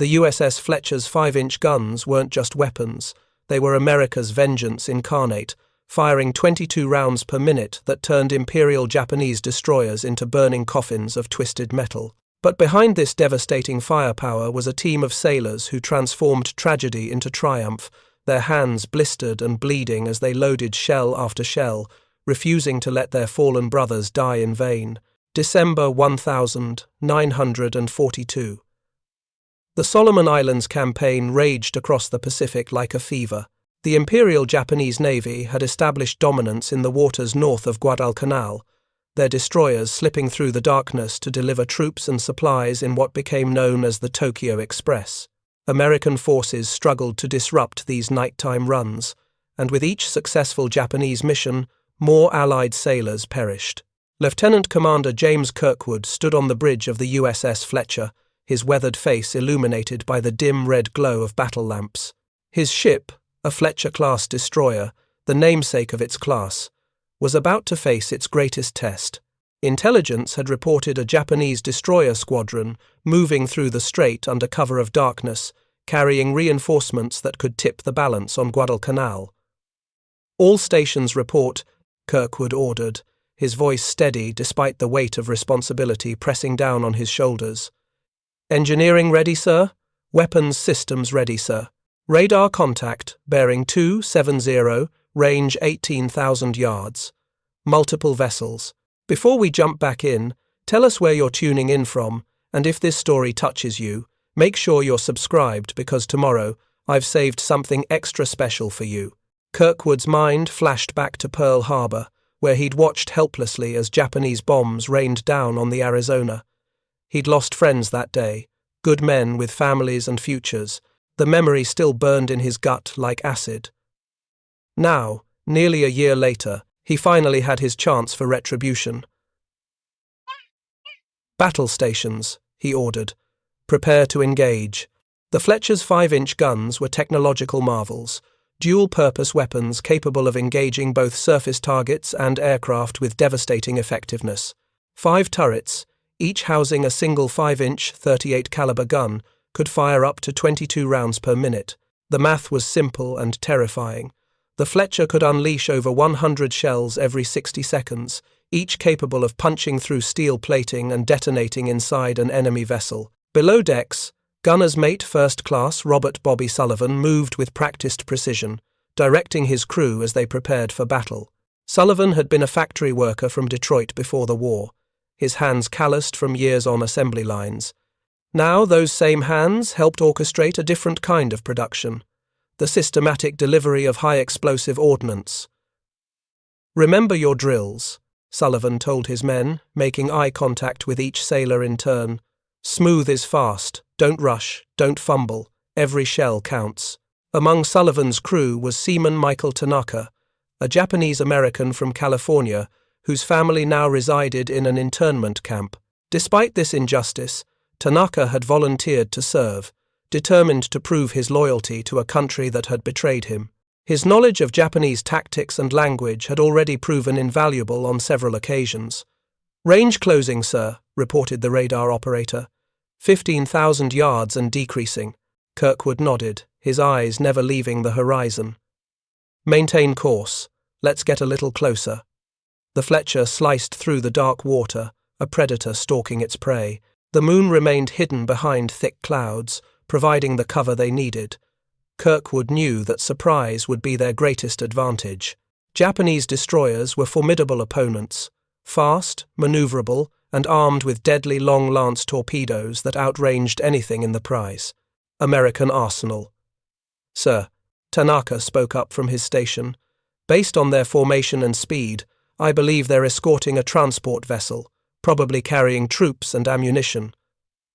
The USS Fletcher's 5-inch guns weren't just weapons, they were America's vengeance incarnate, firing 22 rounds per minute that turned Imperial Japanese destroyers into burning coffins of twisted metal. But behind this devastating firepower was a team of sailors who transformed tragedy into triumph, their hands blistered and bleeding as they loaded shell after shell, refusing to let their fallen brothers die in vain. December 1942. The Solomon Islands campaign raged across the Pacific like a fever. The Imperial Japanese Navy had established dominance in the waters north of Guadalcanal, their destroyers slipping through the darkness to deliver troops and supplies in what became known as the Tokyo Express. American forces struggled to disrupt these nighttime runs, and with each successful Japanese mission, more Allied sailors perished. Lieutenant Commander James Kirkwood stood on the bridge of the USS Fletcher, his weathered face illuminated by the dim red glow of battle lamps. His ship, a Fletcher-class destroyer, the namesake of its class, was about to face its greatest test. Intelligence had reported a Japanese destroyer squadron moving through the strait under cover of darkness, carrying reinforcements that could tip the balance on Guadalcanal. "All stations report," Kirkwood ordered, his voice steady despite the weight of responsibility pressing down on his shoulders. "Engineering ready, sir? Weapons systems ready, sir. Radar contact, bearing 270, range 18,000 yards. Multiple vessels. Before we jump back in, tell us where you're tuning in from, and if this story touches you, make sure you're subscribed because tomorrow I've saved something extra special for you." Kirkwood's mind flashed back to Pearl Harbor, where he'd watched helplessly as Japanese bombs rained down on the Arizona. He'd lost friends that day, good men with families and futures. The memory still burned in his gut like acid. Now, nearly a year later, he finally had his chance for retribution. "Battle stations," he ordered. "Prepare to engage." The Fletcher's 5-inch guns were technological marvels, dual-purpose weapons capable of engaging both surface targets and aircraft with devastating effectiveness. 5 turrets, each housing a single 5-inch 38 caliber gun, could fire up to 22 rounds per minute. The math was simple and terrifying. The Fletcher could unleash over 100 shells every 60 seconds, each capable of punching through steel plating and detonating inside an enemy vessel. Below decks, Gunner's Mate First Class Robert Bobby Sullivan moved with practiced precision, directing his crew as they prepared for battle. Sullivan had been a factory worker from Detroit before the war, his hands calloused from years on assembly lines. Now those same hands helped orchestrate a different kind of production, the systematic delivery of high-explosive ordnance. "Remember your drills," Sullivan told his men, making eye contact with each sailor in turn. "Smooth is fast, don't rush, don't fumble, every shell counts." Among Sullivan's crew was Seaman Michael Tanaka, a Japanese-American from California whose family now resided in an internment camp. Despite this injustice, Tanaka had volunteered to serve, determined to prove his loyalty to a country that had betrayed him. His knowledge of Japanese tactics and language had already proven invaluable on several occasions. "Range closing, sir," reported the radar operator. 15,000 yards and decreasing. Kirkwood nodded, his eyes never leaving the horizon. "Maintain course. Let's get a little closer." The Fletcher sliced through the dark water, a predator stalking its prey. The moon remained hidden behind thick clouds, providing the cover they needed. Kirkwood knew that surprise would be their greatest advantage. Japanese destroyers were formidable opponents, fast, maneuverable, and armed with deadly long-lance torpedoes that outranged anything in the prize. American arsenal. "Sir," Tanaka spoke up from his station, "based on their formation and speed, I believe they're escorting a transport vessel, probably carrying troops and ammunition."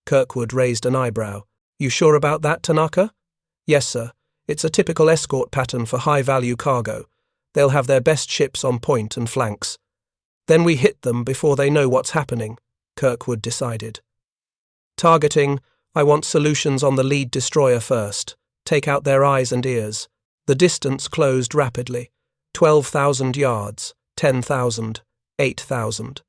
Kirkwood raised an eyebrow. "You sure about that, Tanaka?" "Yes, sir. It's a typical escort pattern for high-value cargo. They'll have their best ships on point and flanks." "Then we hit them before they know what's happening," Kirkwood decided. "Targeting, I want solutions on the lead destroyer first. Take out their eyes and ears." The distance closed rapidly. 12,000 yards, 10,000, 8,000.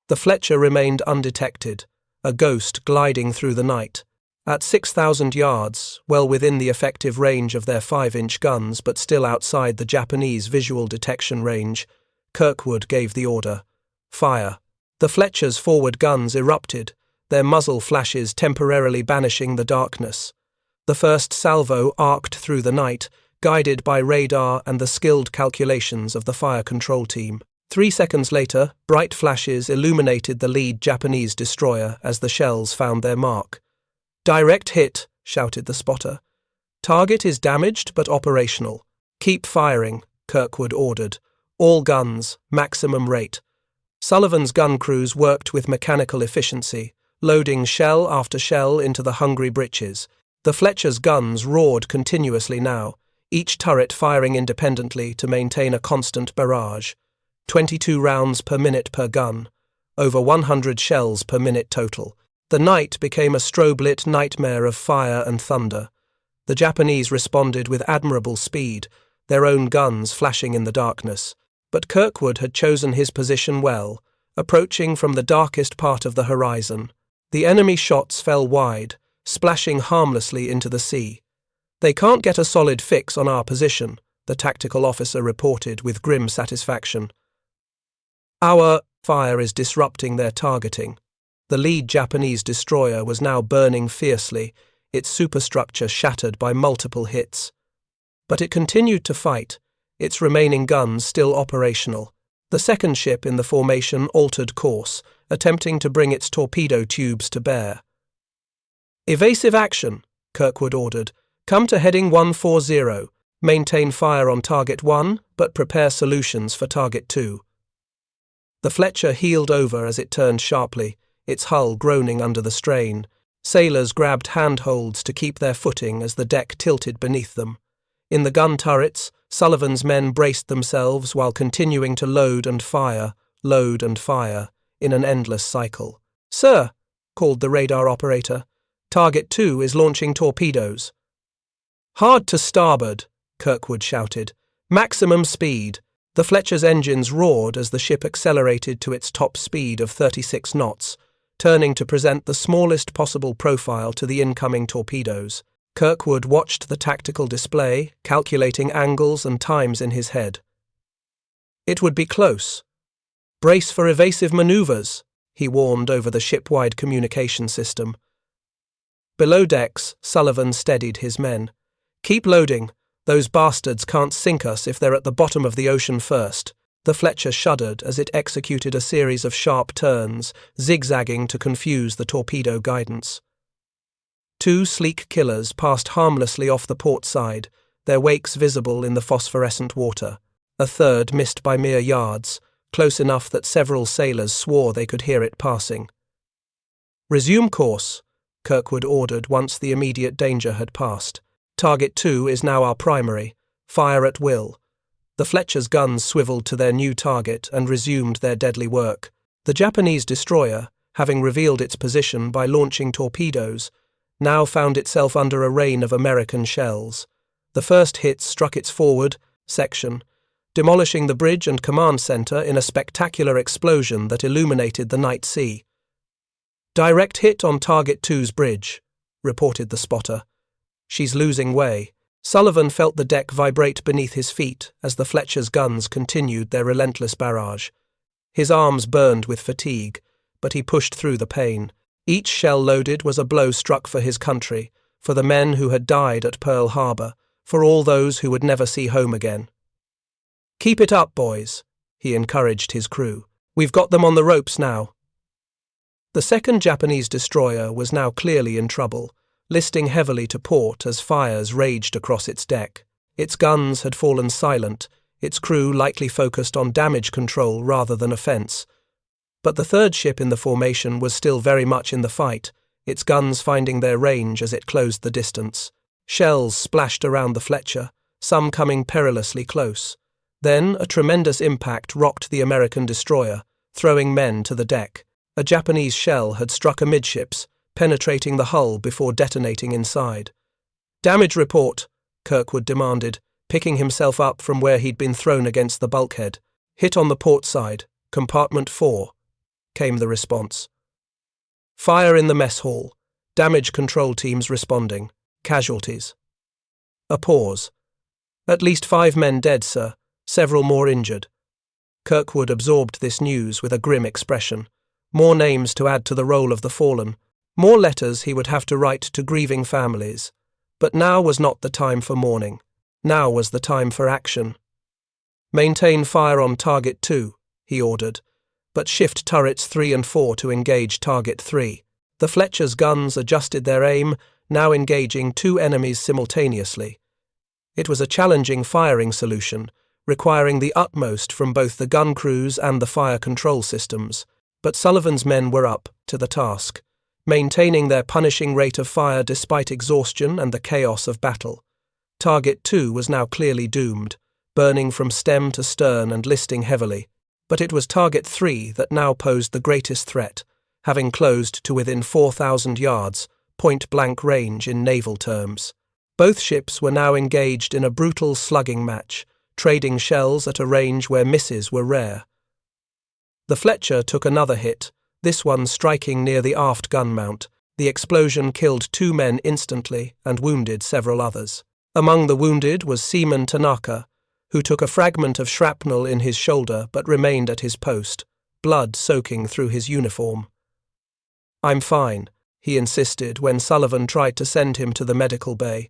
The Fletcher remained undetected, a ghost gliding through the night. At 6,000 yards, well within the effective range of their 5-inch guns but still outside the Japanese visual detection range, Kirkwood gave the order. Fire. The Fletcher's forward guns erupted, their muzzle flashes temporarily banishing the darkness. The first salvo arced through the night, guided by radar and the skilled calculations of the fire control team. 3 seconds later, bright flashes illuminated the lead Japanese destroyer as the shells found their mark. "Direct hit," shouted the spotter. "Target is damaged but operational. Keep firing," Kirkwood ordered. "All guns, maximum rate." Sullivan's gun crews worked with mechanical efficiency, loading shell after shell into the hungry breeches. The Fletcher's guns roared continuously now, each turret firing independently to maintain a constant barrage. 22 rounds per minute per gun, over 100 shells per minute total. The night became a strobe-lit nightmare of fire and thunder. The Japanese responded with admirable speed, their own guns flashing in the darkness. But Kirkwood had chosen his position well, approaching from the darkest part of the horizon. The enemy shots fell wide, splashing harmlessly into the sea. "They can't get a solid fix on our position," the tactical officer reported with grim satisfaction. "Our fire is disrupting their targeting." The lead Japanese destroyer was now burning fiercely, its superstructure shattered by multiple hits. But it continued to fight, its remaining guns still operational. The second ship in the formation altered course, attempting to bring its torpedo tubes to bear. "Evasive action," Kirkwood ordered. "Come to heading 140. Maintain fire on target 1, but prepare solutions for target 2. The Fletcher heeled over as it turned sharply, its hull groaning under the strain. Sailors grabbed handholds to keep their footing as the deck tilted beneath them. In the gun turrets, Sullivan's men braced themselves while continuing to load and fire, in an endless cycle. "Sir," called the radar operator, "Target 2 is launching torpedoes." "Hard to starboard," Kirkwood shouted. "Maximum speed." The Fletcher's engines roared as the ship accelerated to its top speed of 36 knots, turning to present the smallest possible profile to the incoming torpedoes. Kirkwood watched the tactical display, calculating angles and times in his head. It would be close. "Brace for evasive maneuvers," he warned over the ship-wide communication system. Below decks, Sullivan steadied his men. "Keep loading. Those bastards can't sink us if they're at the bottom of the ocean first." The Fletcher shuddered as it executed a series of sharp turns, zigzagging to confuse the torpedo guidance. 2 sleek killers passed harmlessly off the port side, their wakes visible in the phosphorescent water. A third missed by mere yards, close enough that several sailors swore they could hear it passing. "Resume course," Kirkwood ordered once the immediate danger had passed. "Target 2 is now our primary. Fire at will." The Fletcher's guns swiveled to their new target and resumed their deadly work. The Japanese destroyer, having revealed its position by launching torpedoes, now found itself under a rain of American shells. The first hits struck its forward section, demolishing the bridge and command center in a spectacular explosion that illuminated the night sea. "Direct hit on Target 2's bridge," reported the spotter. "She's losing way." Sullivan felt the deck vibrate beneath his feet as the Fletcher's guns continued their relentless barrage. His arms burned with fatigue, but he pushed through the pain. Each shell loaded was a blow struck for his country, for the men who had died at Pearl Harbor, for all those who would never see home again. "Keep it up, boys," he encouraged his crew. "We've got them on the ropes now." The second Japanese destroyer was now clearly in trouble, listing heavily to port as fires raged across its deck. Its guns had fallen silent, its crew likely focused on damage control rather than offense. But the third ship in the formation was still very much in the fight, its guns finding their range as it closed the distance. Shells splashed around the Fletcher, some coming perilously close. Then a tremendous impact rocked the American destroyer, throwing men to the deck. A Japanese shell had struck amidships, penetrating the hull before detonating inside. "Damage report," Kirkwood demanded, picking himself up from where he'd been thrown against the bulkhead. "Hit on the port side, compartment 4, came the response. "Fire in the mess hall. Damage control teams responding. Casualties. A pause. At least 5 men dead, sir. Several more injured. Kirkwood absorbed this news with a grim expression. More names to add to the roll of the fallen. More letters he would have to write to grieving families. But now was not the time for mourning. Now was the time for action. Maintain fire on Target 2, he ordered, but shift turrets 3 and 4 to engage Target 3. The Fletcher's guns adjusted their aim, now engaging 2 enemies simultaneously. It was a challenging firing solution, requiring the utmost from both the gun crews and the fire control systems, but Sullivan's men were up to the task, maintaining their punishing rate of fire despite exhaustion and the chaos of battle. Target 2 was now clearly doomed, burning from stem to stern and listing heavily, but it was Target 3 that now posed the greatest threat, having closed to within 4,000 yards, point-blank range in naval terms. Both ships were now engaged in a brutal slugging match, trading shells at a range where misses were rare. The Fletcher took another hit, this one striking near the aft gun mount. The explosion killed 2 men instantly and wounded several others. Among the wounded was Seaman Tanaka, who took a fragment of shrapnel in his shoulder but remained at his post, blood soaking through his uniform. "I'm fine," he insisted when Sullivan tried to send him to the medical bay.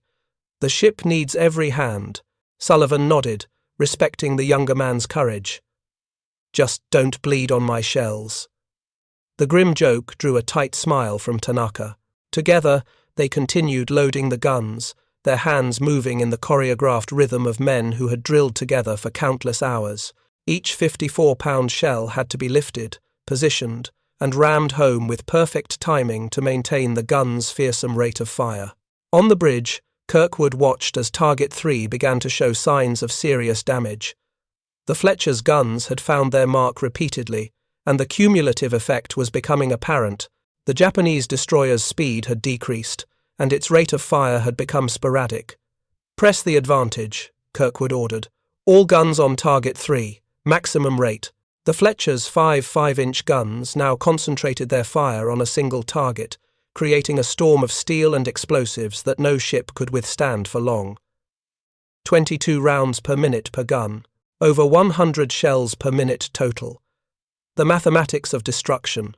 "The ship needs every hand." Sullivan nodded, respecting the younger man's courage. "Just don't bleed on my shells." The grim joke drew a tight smile from Tanaka. Together, they continued loading the guns, their hands moving in the choreographed rhythm of men who had drilled together for countless hours. Each 54-pound shell had to be lifted, positioned, and rammed home with perfect timing to maintain the gun's fearsome rate of fire. On the bridge, Kirkwood watched as Target 3 began to show signs of serious damage. The Fletcher's guns had found their mark repeatedly, and the cumulative effect was becoming apparent. The Japanese destroyer's speed had decreased, and its rate of fire had become sporadic. "Press the advantage," Kirkwood ordered. "All guns on Target 3, maximum rate." The Fletcher's 5.5-inch guns now concentrated their fire on a single target, creating a storm of steel and explosives that no ship could withstand for long. 22 rounds per minute per gun, over 100 shells per minute total. The mathematics of destruction.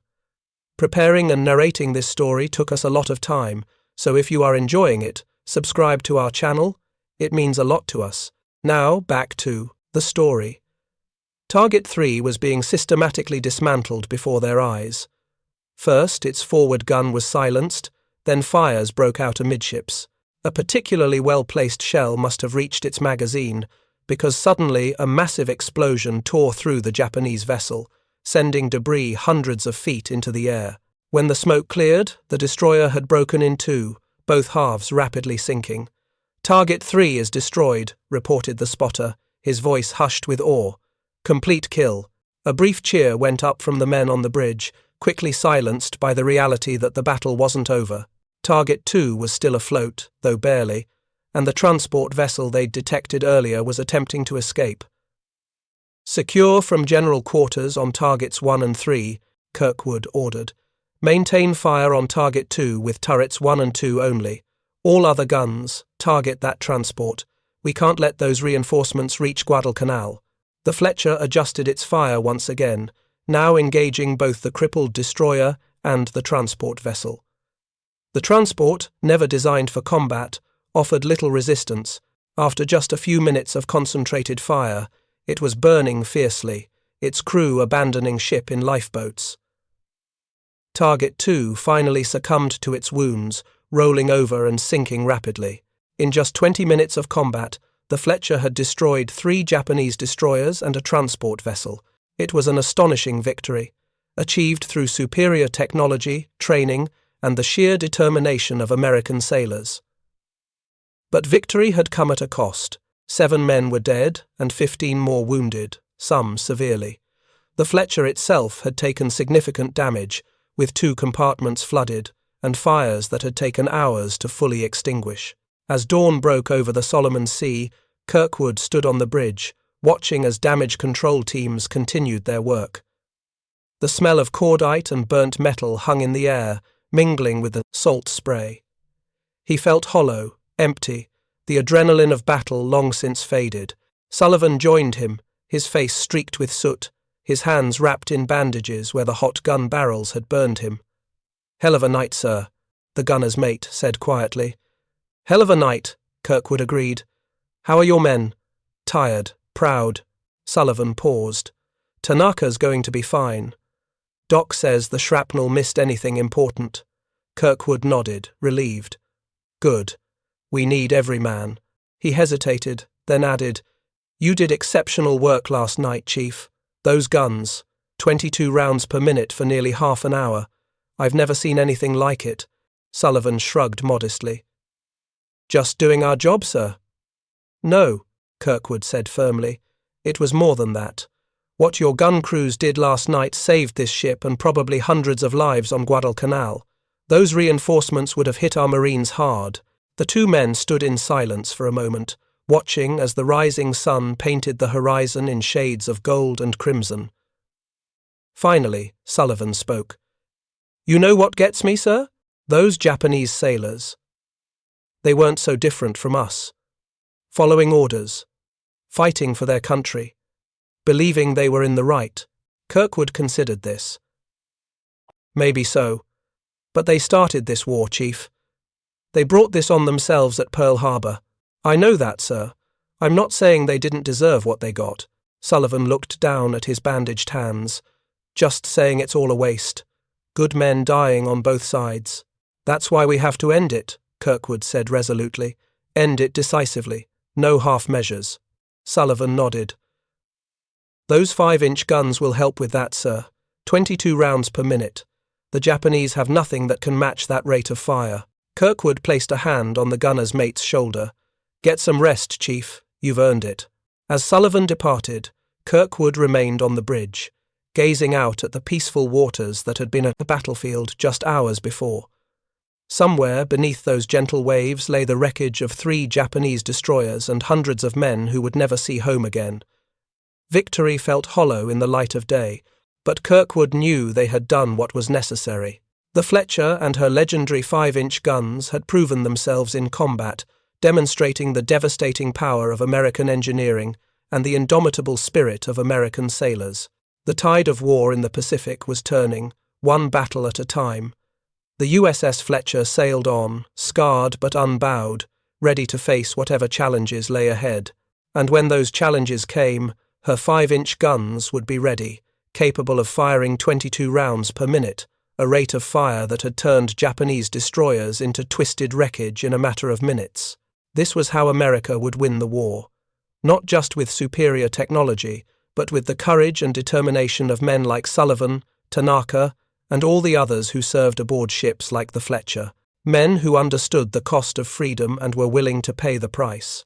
Preparing and narrating this story took us a lot of time, so if you are enjoying it, subscribe to our channel. It means a lot to us. Now, back to the story. Target 3 was being systematically dismantled before their eyes. First, its forward gun was silenced, then fires broke out amidships. A particularly well-placed shell must have reached its magazine, because suddenly a massive explosion tore through the Japanese vessel, sending debris hundreds of feet into the air. When the smoke cleared, the destroyer had broken in two, both halves rapidly sinking. "Target 3 is destroyed," reported the spotter, his voice hushed with awe. "Complete kill." A brief cheer went up from the men on the bridge, quickly silenced by the reality that the battle wasn't over. Target 2 was still afloat, though barely, and the transport vessel they'd detected earlier was attempting to escape. "Secure from general quarters on targets 1 and 3, Kirkwood ordered. "Maintain fire on target 2 with turrets 1 and 2 only. All other guns, target that transport. We can't let those reinforcements reach Guadalcanal." The Fletcher adjusted its fire once again, now engaging both the crippled destroyer and the transport vessel. The transport, never designed for combat, offered little resistance. After just a few minutes of concentrated fire, it was burning fiercely, its crew abandoning ship in lifeboats. Target 2 finally succumbed to its wounds, rolling over and sinking rapidly. In just 20 minutes of combat, the Fletcher had destroyed 3 Japanese destroyers and a transport vessel. It was an astonishing victory, achieved through superior technology, training, and the sheer determination of American sailors. But victory had come at a cost. 7 men were dead and 15 more wounded, some severely. The Fletcher itself had taken significant damage, with 2 compartments flooded, and fires that had taken hours to fully extinguish. As dawn broke over the Solomon Sea, Kirkwood stood on the bridge, watching as damage control teams continued their work. The smell of cordite and burnt metal hung in the air, mingling with the salt spray. He felt hollow, empty, the adrenaline of battle long since faded. Sullivan joined him, his face streaked with soot, his hands wrapped in bandages where the hot gun barrels had burned him. "Hell of a night, sir," the gunner's mate said quietly. "Hell of a night," Kirkwood agreed. "How are your men?" "Tired, proud." Sullivan paused. "Tanaka's going to be fine. Doc says the shrapnel missed anything important." Kirkwood nodded, relieved. "Good. We need every man." He hesitated, then added, "You did exceptional work last night, Chief. Those guns, 22 rounds per minute for nearly half an hour. I've never seen anything like it." Sullivan shrugged modestly. "Just doing our job, sir?" "No," Kirkwood said firmly. "It was more than that. What your gun crews did last night saved this ship and probably hundreds of lives on Guadalcanal. Those reinforcements would have hit our Marines hard." The two men stood in silence for a moment, watching as the rising sun painted the horizon in shades of gold and crimson. Finally, Sullivan spoke. "You know what gets me, sir? Those Japanese sailors. They weren't so different from us. Following orders, fighting for their country, believing they were in the right." Kirkwood considered this. "Maybe so. But they started this war, Chief. They brought this on themselves at Pearl Harbor. I know that, sir. I'm not saying they didn't deserve what they got." Sullivan looked down at his bandaged hands. "Just saying it's all a waste. Good men dying on both sides. That's why we have to end it," Kirkwood said resolutely. "End it decisively. No half measures." Sullivan nodded. "Those 5-inch guns will help with that, sir. 22 rounds per minute. The Japanese have nothing that can match that rate of fire." Kirkwood placed a hand on the gunner's mate's shoulder. "Get some rest, Chief. You've earned it." As Sullivan departed, Kirkwood remained on the bridge, gazing out at the peaceful waters that had been a battlefield just hours before. Somewhere beneath those gentle waves lay the wreckage of 3 Japanese destroyers and hundreds of men who would never see home again. Victory felt hollow in the light of day, but Kirkwood knew they had done what was necessary. The Fletcher and her legendary 5-inch guns had proven themselves in combat, demonstrating the devastating power of American engineering and the indomitable spirit of American sailors. The tide of war in the Pacific was turning, one battle at a time. The USS Fletcher sailed on, scarred but unbowed, ready to face whatever challenges lay ahead. And when those challenges came, her 5-inch guns would be ready, capable of firing 22 rounds per minute, a rate of fire that had turned Japanese destroyers into twisted wreckage in a matter of minutes. This was how America would win the war. Not just with superior technology, but with the courage and determination of men like Sullivan, Tanaka, and all the others who served aboard ships like the Fletcher. Men who understood the cost of freedom and were willing to pay the price.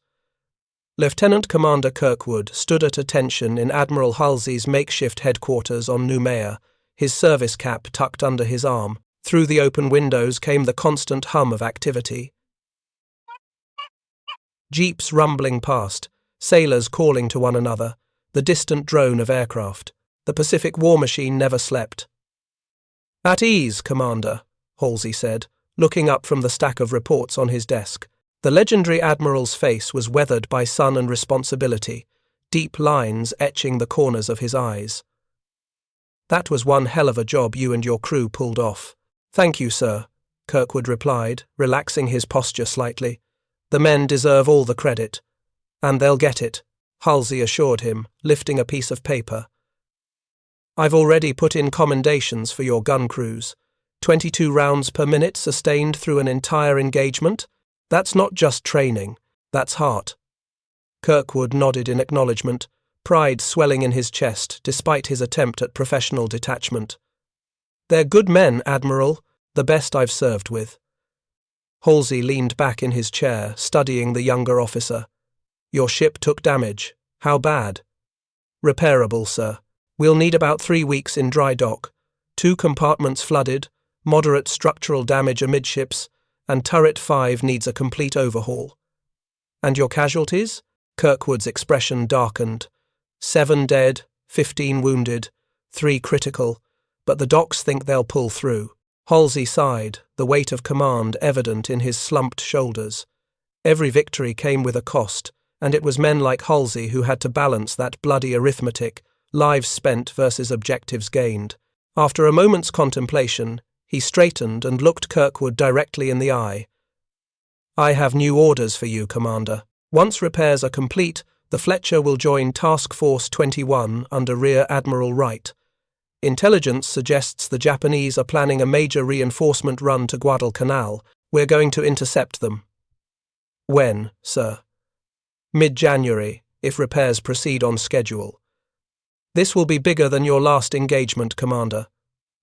Lieutenant Commander Kirkwood stood at attention in Admiral Halsey's makeshift headquarters on Noumea, his service cap tucked under his arm. Through the open windows came the constant hum of activity. Jeeps rumbling past, sailors calling to one another, the distant drone of aircraft. The Pacific war machine never slept. "At ease, Commander," Halsey said, looking up from the stack of reports on his desk. The legendary admiral's face was weathered by sun and responsibility, deep lines etching the corners of his eyes. "That was one hell of a job you and your crew pulled off." "Thank you, sir," Kirkwood replied, relaxing his posture slightly. "The men deserve all the credit." "And they'll get it," Halsey assured him, lifting a piece of paper. "I've already put in commendations for your gun crews. 22 rounds per minute sustained through an entire engagement? That's not just training, that's heart." Kirkwood nodded in acknowledgement, pride swelling in his chest despite his attempt at professional detachment. "They're good men, Admiral, the best I've served with." Halsey leaned back in his chair, studying the younger officer. "Your ship took damage. How bad?" "Repairable, sir. We'll need about 3 weeks in dry dock. 2 compartments flooded, moderate structural damage amidships, and turret 5 needs a complete overhaul." "And your casualties?" Kirkwood's expression darkened. 7 dead, 15 wounded, 3 critical, but the docs think they'll pull through." Halsey sighed, the weight of command evident in his slumped shoulders. Every victory came with a cost, and it was men like Halsey who had to balance that bloody arithmetic, lives spent versus objectives gained. After a moment's contemplation, he straightened and looked Kirkwood directly in the eye. "I have new orders for you, Commander. Once repairs are complete, the Fletcher will join Task Force 21 under Rear Admiral Wright. Intelligence suggests the Japanese are planning a major reinforcement run to Guadalcanal. We're going to intercept them." "When, sir?" "Mid-January, if repairs proceed on schedule." "This will be bigger than your last engagement, Commander.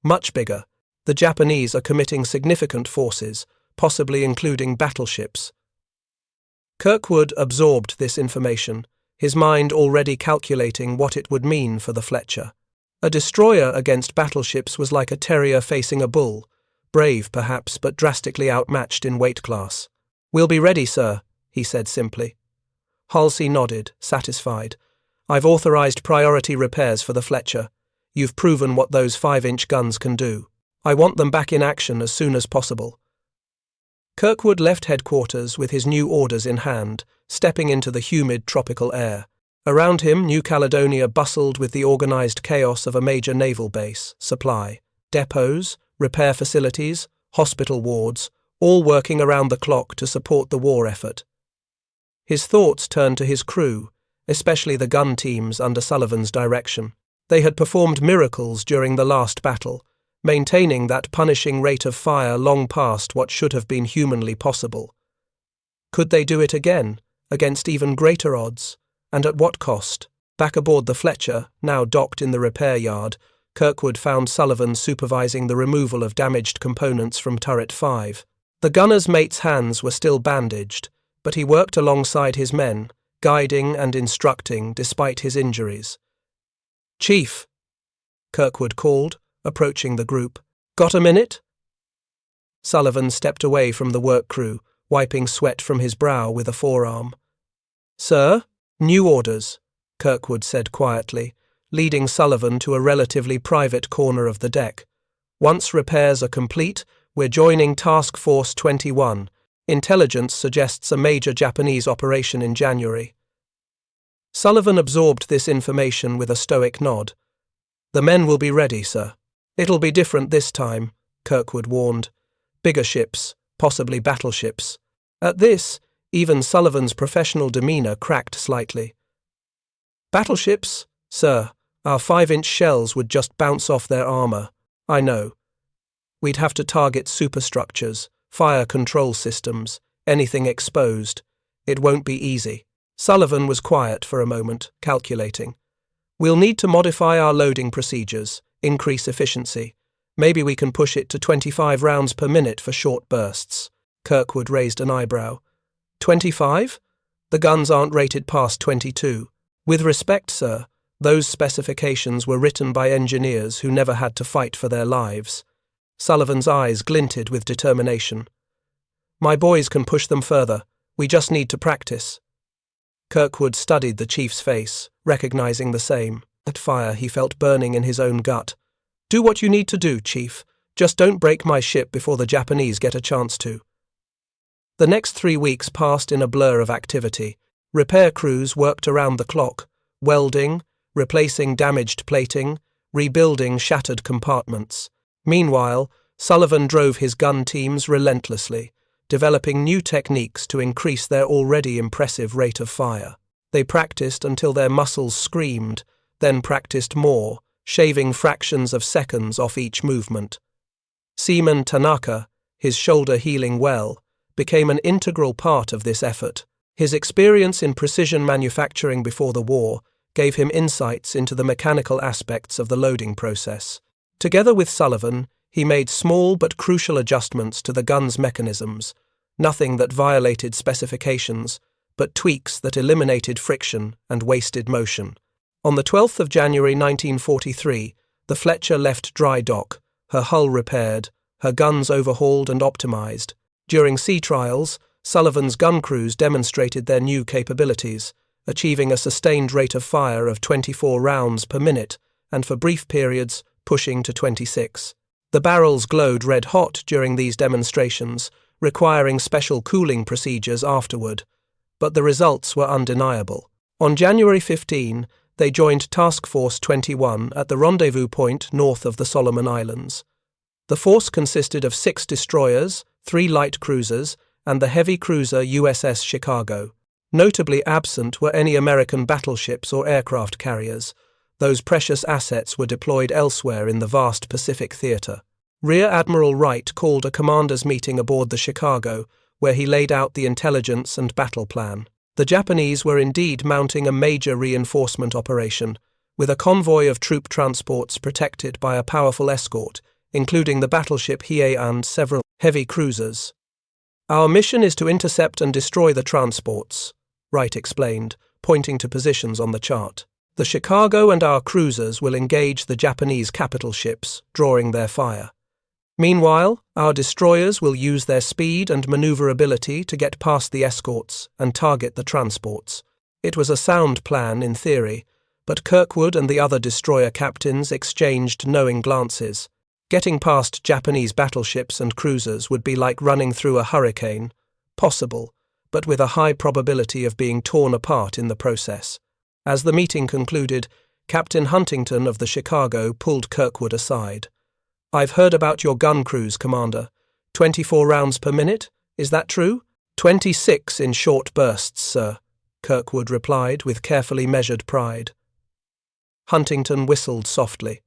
Much bigger. The Japanese are committing significant forces, possibly including battleships." Kirkwood absorbed this information, his mind already calculating what it would mean for the Fletcher. A destroyer against battleships was like a terrier facing a bull, brave perhaps, but drastically outmatched in weight class. "We'll be ready, sir," he said simply. Halsey nodded, satisfied. "I've authorized priority repairs for the Fletcher. You've proven what those 5-inch guns can do. I want them back in action as soon as possible." Kirkwood left headquarters with his new orders in hand, stepping into the humid tropical air. Around him, New Caledonia bustled with the organized chaos of a major naval base, supply, depots, repair facilities, hospital wards, all working around the clock to support the war effort. His thoughts turned to his crew, especially the gun teams under Sullivan's direction. They had performed miracles during the last battle, maintaining that punishing rate of fire long past what should have been humanly possible. Could they do it again, against even greater odds, and at what cost? Back aboard the Fletcher, now docked in the repair yard, Kirkwood found Sullivan supervising the removal of damaged components from Turret 5. The gunner's mate's hands were still bandaged, but he worked alongside his men, guiding and instructing despite his injuries. "Chief," Kirkwood called, approaching the group. "Got a minute?" Sullivan stepped away from the work crew, wiping sweat from his brow with a forearm. "Sir, new orders," Kirkwood said quietly, leading Sullivan to a relatively private corner of the deck. "Once repairs are complete, we're joining Task Force 21. Intelligence suggests a major Japanese operation in January." Sullivan absorbed this information with a stoic nod. "The men will be ready, sir." "It'll be different this time," Kirkwood warned. "Bigger ships, possibly battleships." At this, even Sullivan's professional demeanor cracked slightly. "Battleships? Sir, our 5-inch shells would just bounce off their armor. I know. We'd have to target superstructures, fire control systems, anything exposed. It won't be easy." Sullivan was quiet for a moment, calculating. "We'll need to modify our loading procedures, increase efficiency. Maybe we can push it to 25 rounds per minute for short bursts." Kirkwood raised an eyebrow. 25? The guns aren't rated past 22. "With respect, sir, those specifications were written by engineers who never had to fight for their lives." Sullivan's eyes glinted with determination. "My boys can push them further. We just need to practice." Kirkwood studied the chief's face, recognizing the same. That fire he felt burning in his own gut. "Do what you need to do, Chief. Just don't break my ship before the Japanese get a chance to." The next 3 weeks passed in a blur of activity. Repair crews worked around the clock, welding, replacing damaged plating, rebuilding shattered compartments. Meanwhile, Sullivan drove his gun teams relentlessly, developing new techniques to increase their already impressive rate of fire. They practiced until their muscles screamed, then practiced more, shaving fractions of seconds off each movement. Seaman Tanaka, his shoulder healing well, became an integral part of this effort. His experience in precision manufacturing before the war gave him insights into the mechanical aspects of the loading process. Together with Sullivan, he made small but crucial adjustments to the gun's mechanisms, nothing that violated specifications, but tweaks that eliminated friction and wasted motion. On the 12th of January 1943, the Fletcher left dry dock, her hull repaired, her guns overhauled and optimized. During sea trials, Sullivan's gun crews demonstrated their new capabilities, achieving a sustained rate of fire of 24 rounds per minute, and for brief periods, pushing to 26. The barrels glowed red-hot during these demonstrations, requiring special cooling procedures afterward, but the results were undeniable. On January 15, they joined Task Force 21 at the rendezvous point north of the Solomon Islands. The force consisted of 6 destroyers, 3 light cruisers, and the heavy cruiser USS Chicago. Notably absent were any American battleships or aircraft carriers. Those precious assets were deployed elsewhere in the vast Pacific theater. Rear Admiral Wright called a commander's meeting aboard the Chicago, where he laid out the intelligence and battle plan. The Japanese were indeed mounting a major reinforcement operation, with a convoy of troop transports protected by a powerful escort, including the battleship Hiei and several heavy cruisers. "Our mission is to intercept and destroy the transports," Wright explained, pointing to positions on the chart. "The Chicago and our cruisers will engage the Japanese capital ships, drawing their fire. Meanwhile, our destroyers will use their speed and maneuverability to get past the escorts and target the transports." It was a sound plan in theory, but Kirkwood and the other destroyer captains exchanged knowing glances. Getting past Japanese battleships and cruisers would be like running through a hurricane, possible, but with a high probability of being torn apart in the process. As the meeting concluded, Captain Huntington of the Chicago pulled Kirkwood aside. "I've heard about your gun crews, Commander. 24 rounds per minute, is that true?" 26 in short bursts, sir," Kirkwood replied with carefully measured pride. Huntington whistled softly.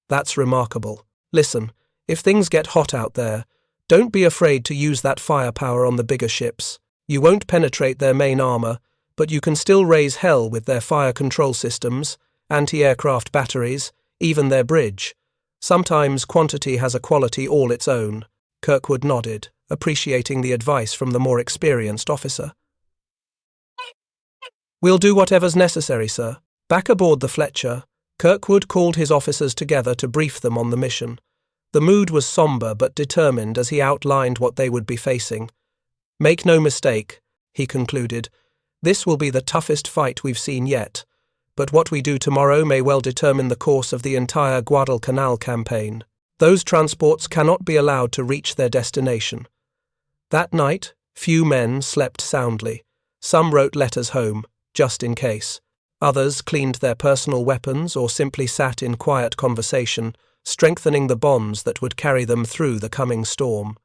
"That's remarkable. Listen, if things get hot out there, don't be afraid to use that firepower on the bigger ships. You won't penetrate their main armor, but you can still raise hell with their fire control systems, anti-aircraft batteries, even their bridge. Sometimes quantity has a quality all its own." Kirkwood nodded, appreciating the advice from the more experienced officer. "We'll do whatever's necessary, sir." Back aboard the Fletcher, Kirkwood called his officers together to brief them on the mission. The mood was somber but determined as he outlined what they would be facing. "Make no mistake," he concluded, "this will be the toughest fight we've seen yet. But what we do tomorrow may well determine the course of the entire Guadalcanal campaign. Those transports cannot be allowed to reach their destination." That night, few men slept soundly. Some wrote letters home, just in case. Others cleaned their personal weapons or simply sat in quiet conversation, strengthening the bonds that would carry them through the coming storm.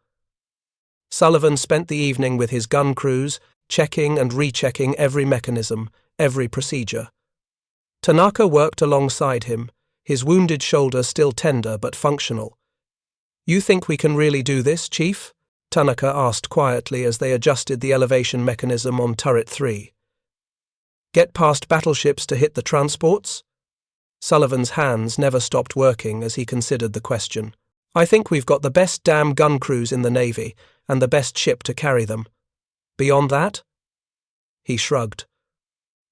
Sullivan spent the evening with his gun crews, checking and rechecking every mechanism, every procedure. Tanaka worked alongside him, his wounded shoulder still tender but functional. "You think we can really do this, Chief?" Tanaka asked quietly as they adjusted the elevation mechanism on turret 3. "Get past battleships to hit the transports?" Sullivan's hands never stopped working as he considered the question. "I think we've got the best damn gun crews in the Navy, and the best ship to carry them. Beyond that?" He shrugged.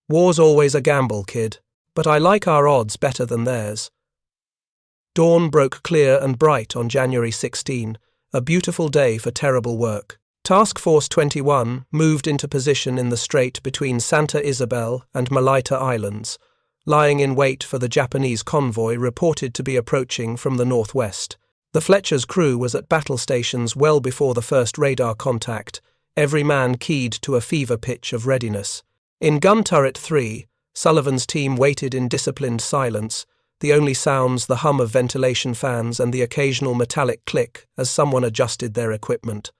"War's always a gamble, kid. But I like our odds better than theirs." Dawn broke clear and bright on January 16, a beautiful day for terrible work. Task Force 21 moved into position in the strait between Santa Isabel and Malaita Islands, lying in wait for the Japanese convoy reported to be approaching from the northwest. The Fletcher's crew was at battle stations well before the first radar contact, every man keyed to a fever pitch of readiness. In gun turret 3, Sullivan's team waited in disciplined silence, the only sounds the hum of ventilation fans and the occasional metallic click as someone adjusted their equipment.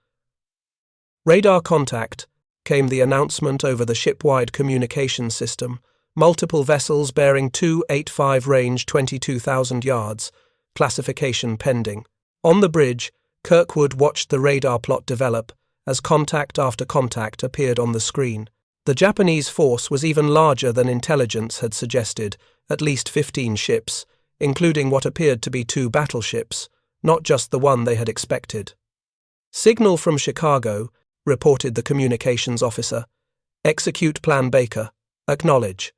"Radar contact," came the announcement over the shipwide communication system, multiple vessels bearing 285 range 22,000 yards, classification pending. On the bridge, Kirkwood watched the radar plot develop as contact after contact appeared on the screen. The Japanese force was even larger than intelligence had suggested, at least 15 ships, including what appeared to be 2 battleships, not just the one they had expected. "Signal from Chicago," reported the communications officer. "Execute Plan Baker. Acknowledge."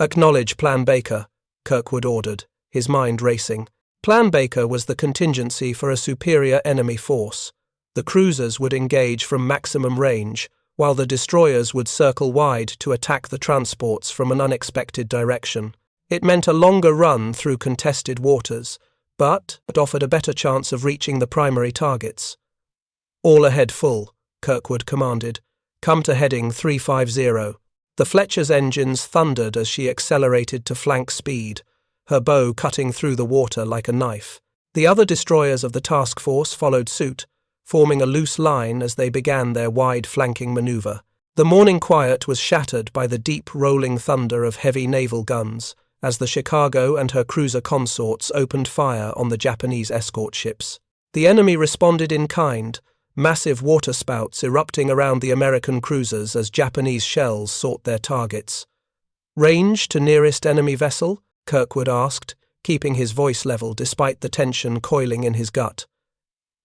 "Acknowledge Plan Baker," Kirkwood ordered, his mind racing. Plan Baker was the contingency for a superior enemy force. The cruisers would engage from maximum range, while the destroyers would circle wide to attack the transports from an unexpected direction. It meant a longer run through contested waters, but it offered a better chance of reaching the primary targets. "All ahead full," Kirkwood commanded. "Come to heading 350. The Fletcher's engines thundered as she accelerated to flank speed, her bow cutting through the water like a knife. The other destroyers of the task force followed suit, forming a loose line as they began their wide flanking maneuver. The morning quiet was shattered by the deep rolling thunder of heavy naval guns as the Chicago and her cruiser consorts opened fire on the Japanese escort ships. The enemy responded in kind, massive waterspouts erupting around the American cruisers as Japanese shells sought their targets. "Range to nearest enemy vessel?" Kirkwood asked, keeping his voice level despite the tension coiling in his gut.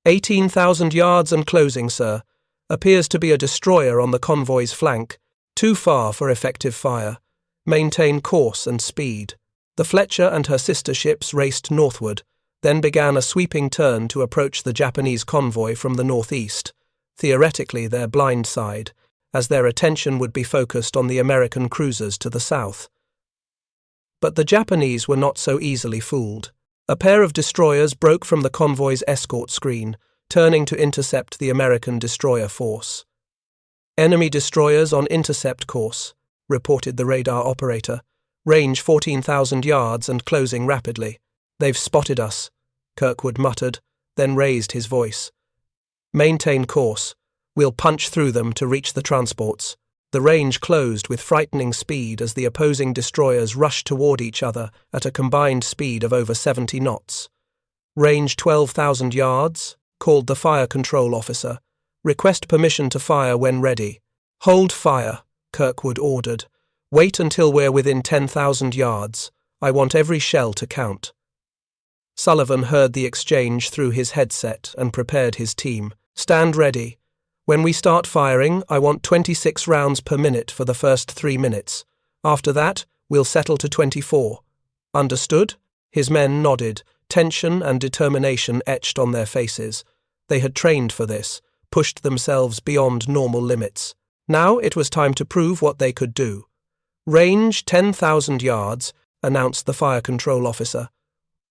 18,000 yards and closing, sir. Appears to be a destroyer on the convoy's flank. Too far for effective fire. Maintain course and speed." The Fletcher and her sister ships raced northward, then began a sweeping turn to approach the Japanese convoy from the northeast, theoretically their blind side, as their attention would be focused on the American cruisers to the south. But the Japanese were not so easily fooled. A pair of destroyers broke from the convoy's escort screen, turning to intercept the American destroyer force. "Enemy destroyers on intercept course," reported the radar operator. "Range 14,000 yards and closing rapidly." "They've spotted us," Kirkwood muttered, then raised his voice. "Maintain course. We'll punch through them to reach the transports." The range closed with frightening speed as the opposing destroyers rushed toward each other at a combined speed of over 70 knots. "Range 12,000 yards, called the fire control officer. "Request permission to fire when ready." "Hold fire," Kirkwood ordered. "Wait until we're within 10,000 yards. I want every shell to count." Sullivan heard the exchange through his headset and prepared his team. "Stand ready. When we start firing, I want 26 rounds per minute for the first 3 minutes. After that, we'll settle to 24. Understood?" His men nodded, tension and determination etched on their faces. They had trained for this, pushed themselves beyond normal limits. Now it was time to prove what they could do. "Range 10,000 yards, announced the fire control officer.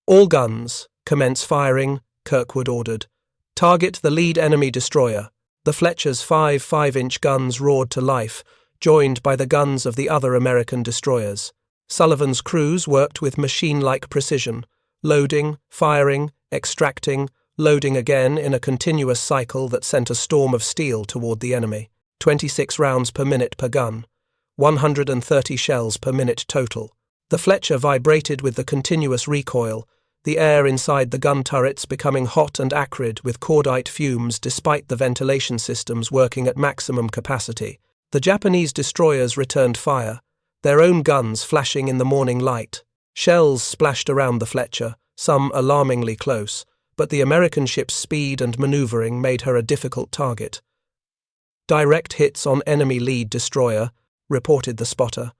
"All guns, commence firing," Kirkwood ordered. "Target the lead enemy destroyer." The Fletcher's 5.5-inch guns roared to life, joined by the guns of the other American destroyers. Sullivan's crews worked with machine-like precision, loading, firing, extracting, loading again in a continuous cycle that sent a storm of steel toward the enemy. 26 rounds per minute per gun, 130 shells per minute total. The Fletcher vibrated with the continuous recoil, the air inside the gun turrets becoming hot and acrid with cordite fumes despite the ventilation systems working at maximum capacity. The Japanese destroyers returned fire, their own guns flashing in the morning light. Shells splashed around the Fletcher, some alarmingly close, but the American ship's speed and maneuvering made her a difficult target. "Direct hits on enemy lead destroyer," reported the spotter.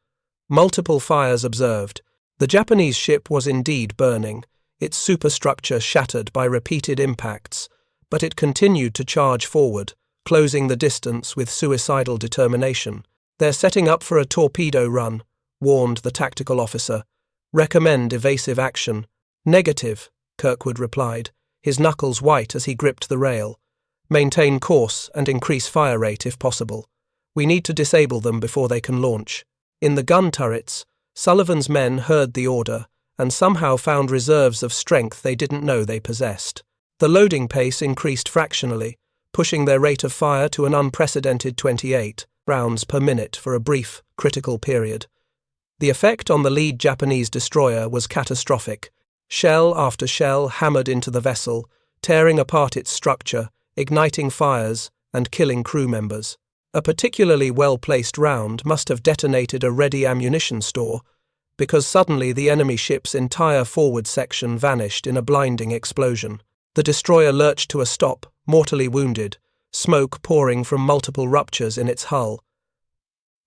Multiple fires observed. The Japanese ship was indeed burning, its superstructure shattered by repeated impacts, but it continued to charge forward, closing the distance with suicidal determination. "They're setting up for a torpedo run," warned the tactical officer. "Recommend evasive action." "Negative," Kirkwood replied, his knuckles white as he gripped the rail. "Maintain course and increase fire rate if possible. We need to disable them before they can launch." In the gun turrets, Sullivan's men heard the order and somehow found reserves of strength they didn't know they possessed. The loading pace increased fractionally, pushing their rate of fire to an unprecedented 28 rounds per minute for a brief, critical period. The effect on the lead Japanese destroyer was catastrophic. Shell after shell hammered into the vessel, tearing apart its structure, igniting fires, and killing crew members. A particularly well-placed round must have detonated a ready ammunition store, because suddenly the enemy ship's entire forward section vanished in a blinding explosion. The destroyer lurched to a stop, mortally wounded, smoke pouring from multiple ruptures in its hull.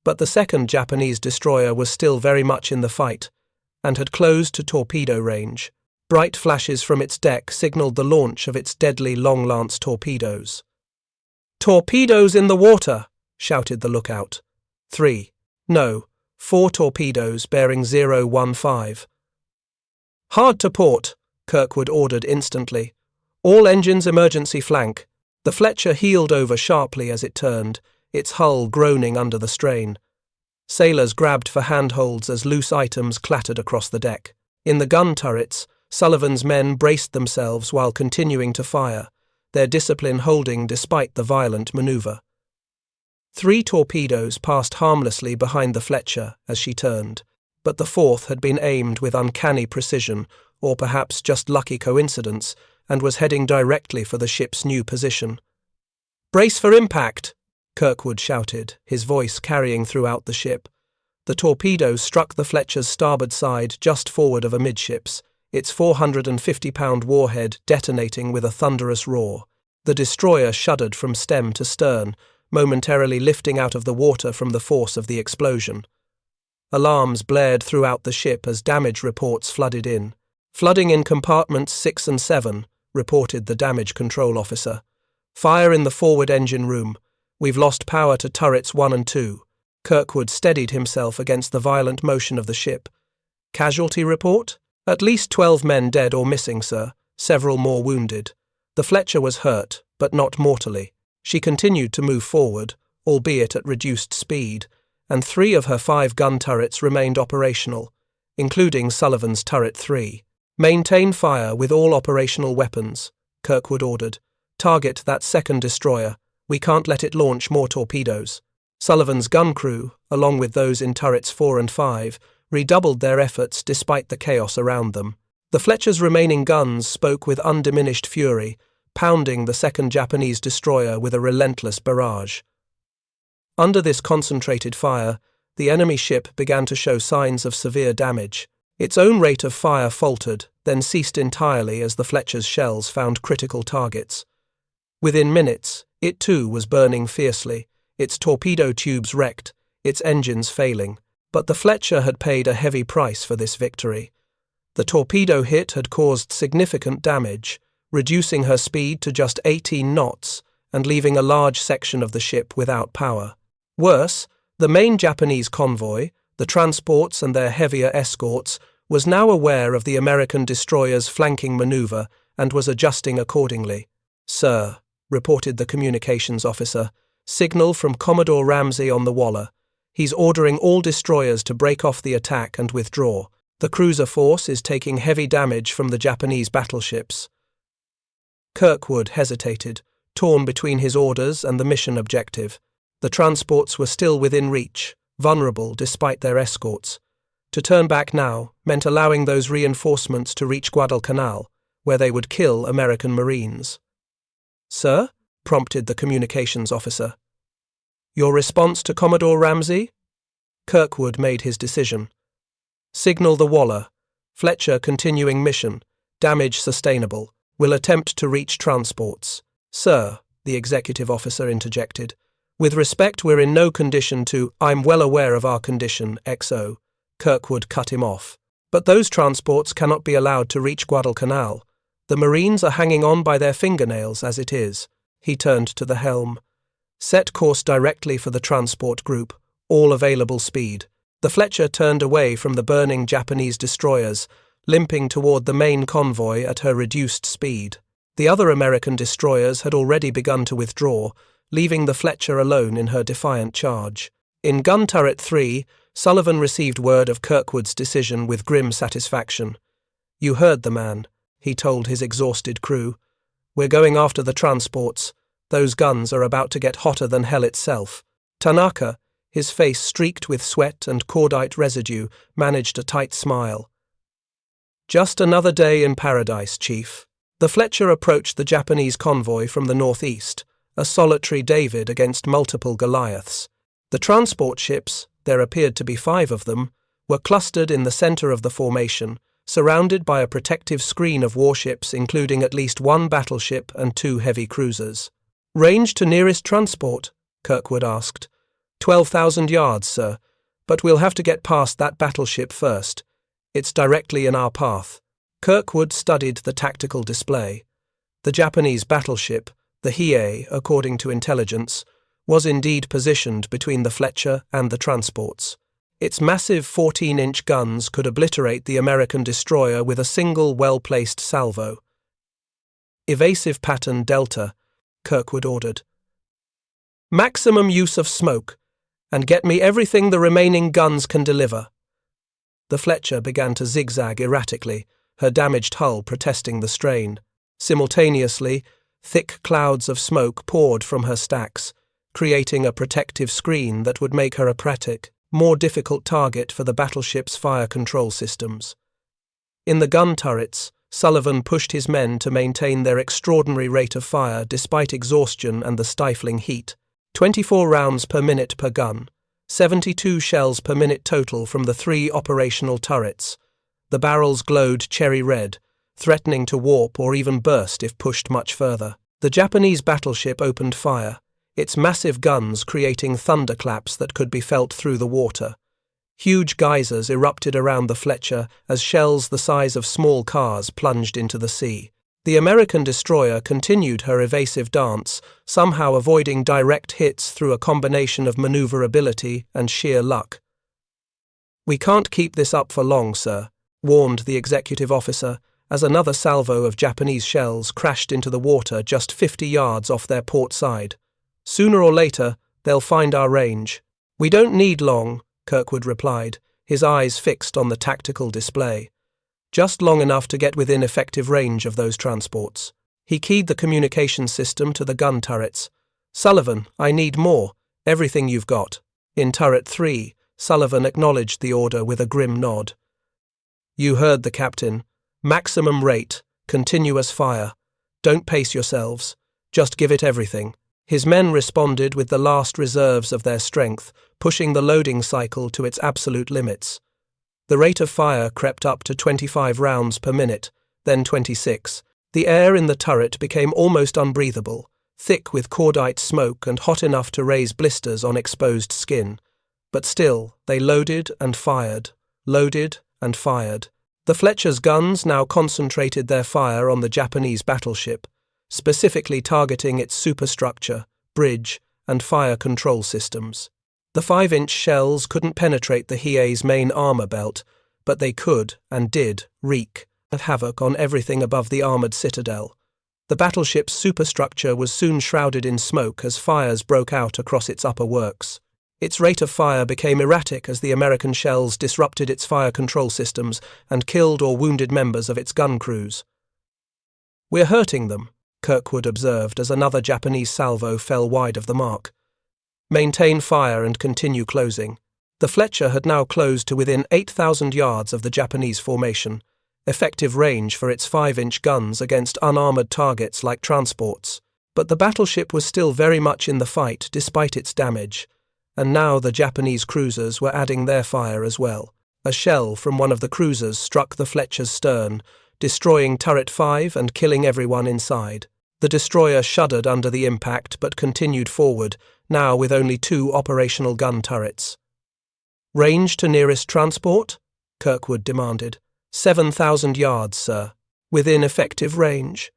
But the second Japanese destroyer was still very much in the fight, and had closed to torpedo range. Bright flashes from its deck signaled the launch of its deadly long-lance torpedoes. "Torpedoes in the water!" shouted the lookout. 4 torpedoes bearing 015. "Hard to port," Kirkwood ordered instantly. "All engines emergency flank." The Fletcher heeled over sharply as it turned, its hull groaning under the strain. Sailors grabbed for handholds as loose items clattered across the deck. In the gun turrets, Sullivan's men braced themselves while continuing to fire, their discipline holding despite the violent maneuver. 3 torpedoes passed harmlessly behind the Fletcher as she turned, but the 4th had been aimed with uncanny precision, or perhaps just lucky coincidence, and was heading directly for the ship's new position. "Brace for impact!" Kirkwood shouted, his voice carrying throughout the ship. The torpedo struck the Fletcher's starboard side just forward of amidships, its 450-pound warhead detonating with a thunderous roar. The destroyer shuddered from stem to stern, momentarily lifting out of the water from the force of the explosion. Alarms blared throughout the ship as damage reports flooded in. "Flooding in compartments 6 and 7, reported the damage control officer. "Fire in the forward engine room. We've lost power to turrets 1 and 2. Kirkwood steadied himself against the violent motion of the ship. "Casualty report? "At least 12 men dead or missing, sir. Several more wounded. The Fletcher was hurt, but not mortally. She continued to move forward, albeit at reduced speed, and 3 of her 5 gun turrets remained operational, including Sullivan's turret 3. "Maintain fire with all operational weapons," Kirkwood ordered. "Target that second destroyer. We can't let it launch more torpedoes." Sullivan's gun crew, along with those in turrets 4 and 5, redoubled their efforts despite the chaos around them. The Fletcher's remaining guns spoke with undiminished fury, pounding the second Japanese destroyer with a relentless barrage. Under this concentrated fire, the enemy ship began to show signs of severe damage. Its own rate of fire faltered, then ceased entirely as the Fletcher's shells found critical targets. Within minutes, it too was burning fiercely, its torpedo tubes wrecked, its engines failing. But the Fletcher had paid a heavy price for this victory. The torpedo hit had caused significant damage, reducing her speed to just 18 knots and leaving a large section of the ship without power. Worse, the main Japanese convoy, the transports and their heavier escorts, was now aware of the American destroyer's flanking maneuver and was adjusting accordingly. "Sir," reported the communications officer, "signal from Commodore Ramsay on the Waller. He's ordering all destroyers to break off the attack and withdraw. The cruiser force is taking heavy damage from the Japanese battleships." Kirkwood hesitated, torn between his orders and the mission objective. The transports were still within reach, vulnerable despite their escorts. To turn back now meant allowing those reinforcements to reach Guadalcanal, where they would kill American Marines. "Sir?" prompted the communications officer. "Your response to Commodore Ramsay?" Kirkwood made his decision. "Signal the Waller. Fletcher continuing mission. Damage sustainable. Will attempt to reach transports." "Sir," the executive officer interjected, "with respect, we're in no condition to—" "I'm well aware of our condition, XO." Kirkwood cut him off. "But those transports cannot be allowed to reach Guadalcanal. The Marines are hanging on by their fingernails as it is." He turned to the helm. "Set course directly for the transport group, all available speed." The Fletcher turned away from the burning Japanese destroyers, limping toward the main convoy at her reduced speed. The other American destroyers had already begun to withdraw, leaving the Fletcher alone in her defiant charge. In gun turret 3, Sullivan received word of Kirkwood's decision with grim satisfaction. "You heard the man," he told his exhausted crew. "We're going after the transports. Those guns are about to get hotter than hell itself." Tanaka, his face streaked with sweat and cordite residue, managed a tight smile. "Just another day in paradise, Chief." The Fletcher approached the Japanese convoy from the northeast, a solitary David against multiple Goliaths. The transport ships, there appeared to be 5 of them, were clustered in the center of the formation, surrounded by a protective screen of warships including at least 1 battleship and 2 heavy cruisers. "Range to nearest transport?" Kirkwood asked. 12,000 yards, sir, but we'll have to get past that battleship first. It's directly in our path." Kirkwood studied the tactical display. The Japanese battleship, the Hiei, according to intelligence, was indeed positioned between the Fletcher and the transports. Its massive 14-inch guns could obliterate the American destroyer with a single well-placed salvo. "Evasive pattern Delta," Kirkwood ordered. "Maximum use of smoke, and get me everything the remaining guns can deliver." The Fletcher began to zigzag erratically, her damaged hull protesting the strain. Simultaneously, thick clouds of smoke poured from her stacks, creating a protective screen that would make her a pratic, more difficult target for the battleship's fire control systems. In the gun turrets, Sullivan pushed his men to maintain their extraordinary rate of fire despite exhaustion and the stifling heat. 24 rounds per minute per gun, 72 shells per minute total from the 3 operational turrets. The barrels glowed cherry red, threatening to warp or even burst if pushed much further. The Japanese battleship opened fire, its massive guns creating thunderclaps that could be felt through the water. Huge geysers erupted around the Fletcher as shells the size of small cars plunged into the sea. The American destroyer continued her evasive dance, somehow avoiding direct hits through a combination of maneuverability and sheer luck. "We can't keep this up for long, sir," warned the executive officer, as another salvo of Japanese shells crashed into the water just 50 yards off their port side. "Sooner or later, they'll find our range." "We don't need long," Kirkwood replied, his eyes fixed on the tactical display. "Just long enough to get within effective range of those transports." He keyed the communication system to the gun turrets. "Sullivan, I need more. Everything you've got." In turret 3, Sullivan acknowledged the order with a grim nod. "You heard the captain. Maximum rate, continuous fire. Don't pace yourselves. Just give it everything." His men responded with the last reserves of their strength, pushing the loading cycle to its absolute limits. The rate of fire crept up to 25 rounds per minute, then 26. The air in the turret became almost unbreathable, thick with cordite smoke and hot enough to raise blisters on exposed skin. But still, they loaded and fired, loaded and fired. The Fletcher's guns now concentrated their fire on the Japanese battleship, specifically targeting its superstructure, bridge, and fire control systems. The 5-inch shells couldn't penetrate the Hiei's main armor belt, but they could, and did, wreak havoc on everything above the armored citadel. The battleship's superstructure was soon shrouded in smoke as fires broke out across its upper works. Its rate of fire became erratic as the American shells disrupted its fire control systems and killed or wounded members of its gun crews. "We're hurting them," Kirkwood observed as another Japanese salvo fell wide of the mark. "Maintain fire and continue closing." The Fletcher had now closed to within 8,000 yards of the Japanese formation, effective range for its 5-inch guns against unarmored targets like transports. But the battleship was still very much in the fight despite its damage, and now the Japanese cruisers were adding their fire as well. A shell from one of the cruisers struck the Fletcher's stern, destroying turret 5 and killing everyone inside. The destroyer shuddered under the impact but continued forward, now with only 2 operational gun turrets. "Range to nearest transport?" Kirkwood demanded. 7,000 yards, sir. Within effective range."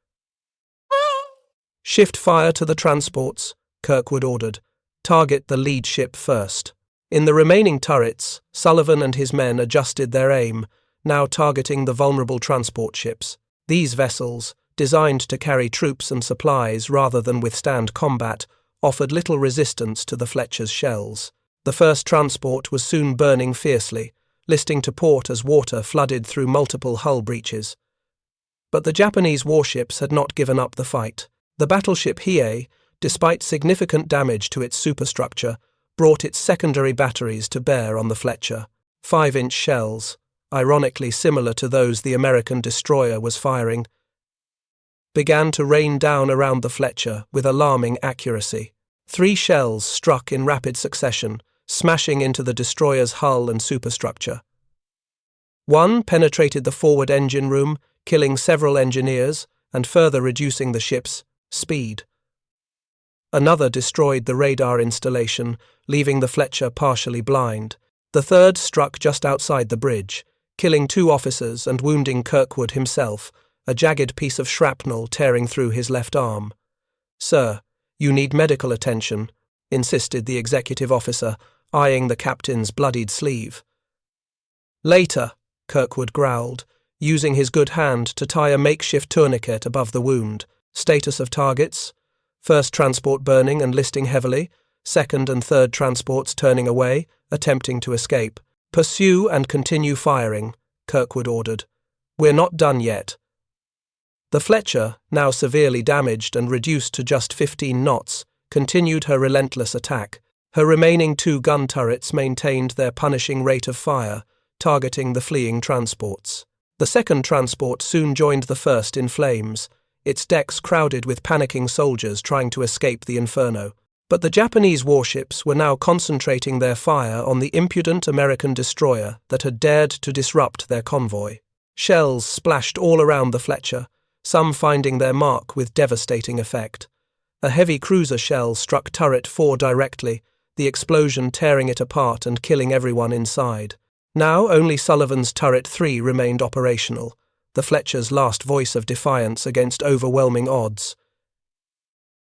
"Shift fire to the transports," Kirkwood ordered. "Target the lead ship first." In the remaining turrets, Sullivan and his men adjusted their aim, now targeting the vulnerable transport ships. These vessels, designed to carry troops and supplies rather than withstand combat, offered little resistance to the Fletcher's shells. The first transport was soon burning fiercely, listing to port as water flooded through multiple hull breaches. But the Japanese warships had not given up the fight. The battleship Hiei, despite significant damage to its superstructure, brought its secondary batteries to bear on the Fletcher. 5-inch shells, ironically similar to those the American destroyer was firing, began to rain down around the Fletcher with alarming accuracy. 3 shells struck in rapid succession, smashing into the destroyer's hull and superstructure. One penetrated the forward engine room, killing several engineers and further reducing the ship's speed. Another destroyed the radar installation, leaving the Fletcher partially blind. The third struck just outside the bridge, killing 2 officers and wounding Kirkwood himself, a jagged piece of shrapnel tearing through his left arm. "Sir, you need medical attention," insisted the executive officer, eyeing the captain's bloodied sleeve. "Later," Kirkwood growled, using his good hand to tie a makeshift tourniquet above the wound. Status of targets: first transport burning and listing heavily, second and third transports turning away, attempting to escape. "Pursue and continue firing," Kirkwood ordered. "We're not done yet." The Fletcher, now severely damaged and reduced to just 15 knots, continued her relentless attack. Her remaining 2 gun turrets maintained their punishing rate of fire, targeting the fleeing transports. The second transport soon joined the first in flames, its decks crowded with panicking soldiers trying to escape the inferno. But the Japanese warships were now concentrating their fire on the impudent American destroyer that had dared to disrupt their convoy. Shells splashed all around the Fletcher, some finding their mark with devastating effect. A heavy cruiser shell struck turret 4 directly, the explosion tearing it apart and killing everyone inside. Now only Sullivan's turret 3 remained operational, the Fletcher's last voice of defiance against overwhelming odds.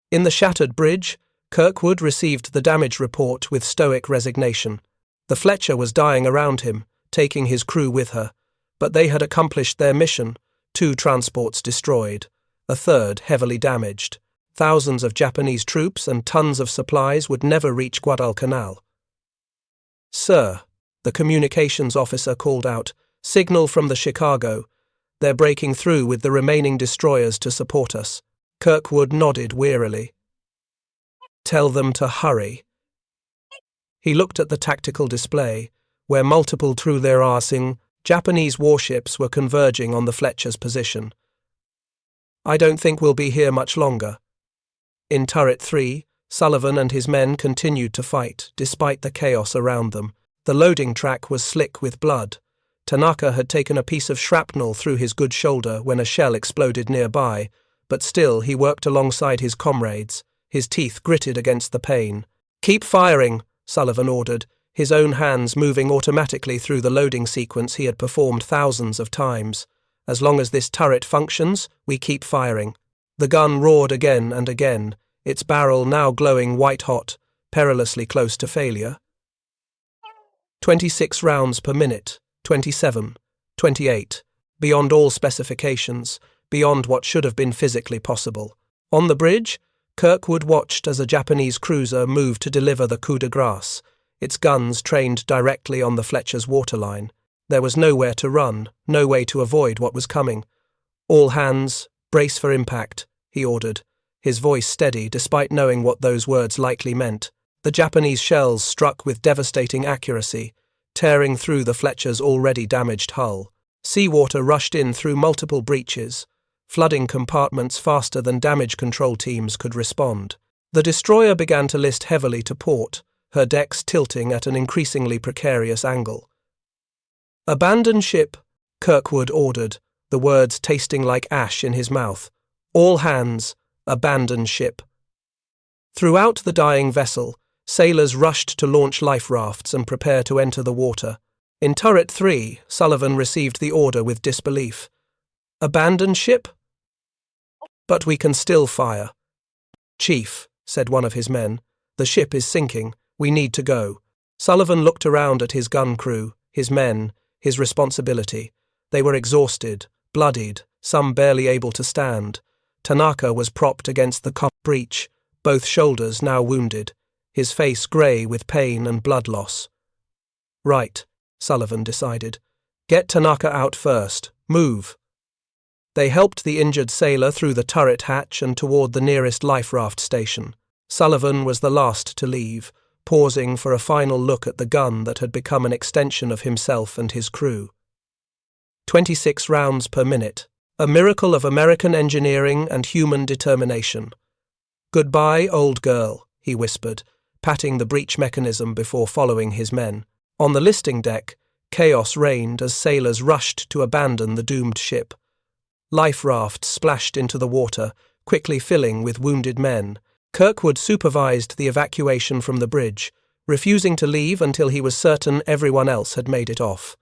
In the shattered bridge, Kirkwood received the damage report with stoic resignation. The Fletcher was dying around him, taking his crew with her, but they had accomplished their mission: 2 transports destroyed, a third heavily damaged. Thousands of Japanese troops and tons of supplies would never reach Guadalcanal. "Sir," the communications officer called out, "signal from the Chicago. They're breaking through with the remaining destroyers to support us." Kirkwood nodded wearily. "Tell them to hurry." He looked at the tactical display, where multiple through their arsing Japanese warships were converging on the Fletcher's position. "I don't think we'll be here much longer." In turret 3, Sullivan and his men continued to fight, despite the chaos around them. The loading track was slick with blood. Tanaka had taken a piece of shrapnel through his good shoulder when a shell exploded nearby, but still he worked alongside his comrades, his teeth gritted against the pain. "Keep firing," Sullivan ordered, his own hands moving automatically through the loading sequence he had performed thousands of times. "As long as this turret functions, we keep firing." The gun roared again and again, its barrel now glowing white-hot, perilously close to failure. 26 rounds per minute, 27, 28, beyond all specifications, beyond what should have been physically possible. On the bridge, Kirkwood watched as a Japanese cruiser moved to deliver the coup de grace, its guns trained directly on the Fletcher's waterline. There was nowhere to run, no way to avoid what was coming. "All hands, brace for impact," he ordered, his voice steady despite knowing what those words likely meant. The Japanese shells struck with devastating accuracy, tearing through the Fletcher's already damaged hull. Seawater rushed in through multiple breaches, flooding compartments faster than damage control teams could respond. The destroyer began to list heavily to port, her decks tilting at an increasingly precarious angle. "Abandon ship," Kirkwood ordered, the words tasting like ash in his mouth. "All hands, abandon ship." Throughout the dying vessel, sailors rushed to launch life rafts and prepare to enter the water. In turret 3, Sullivan received the order with disbelief. "Abandon ship? But we can still fire." "Chief," said one of his men, "the ship is sinking. We need to go." Sullivan looked around at his gun crew, his men, his responsibility. They were exhausted, bloodied, some barely able to stand. Tanaka was propped against the breach, both shoulders now wounded, his face grey with pain and blood loss. "Right," Sullivan decided. "Get Tanaka out first. Move." They helped the injured sailor through the turret hatch and toward the nearest life raft station. Sullivan was the last to leave, pausing for a final look at the gun that had become an extension of himself and his crew. 26 rounds per minute, a miracle of American engineering and human determination. "Goodbye, old girl," he whispered, patting the breech mechanism before following his men. On the listing deck, chaos reigned as sailors rushed to abandon the doomed ship. Life rafts splashed into the water, quickly filling with wounded men. Kirkwood supervised the evacuation from the bridge, refusing to leave until he was certain everyone else had made it off.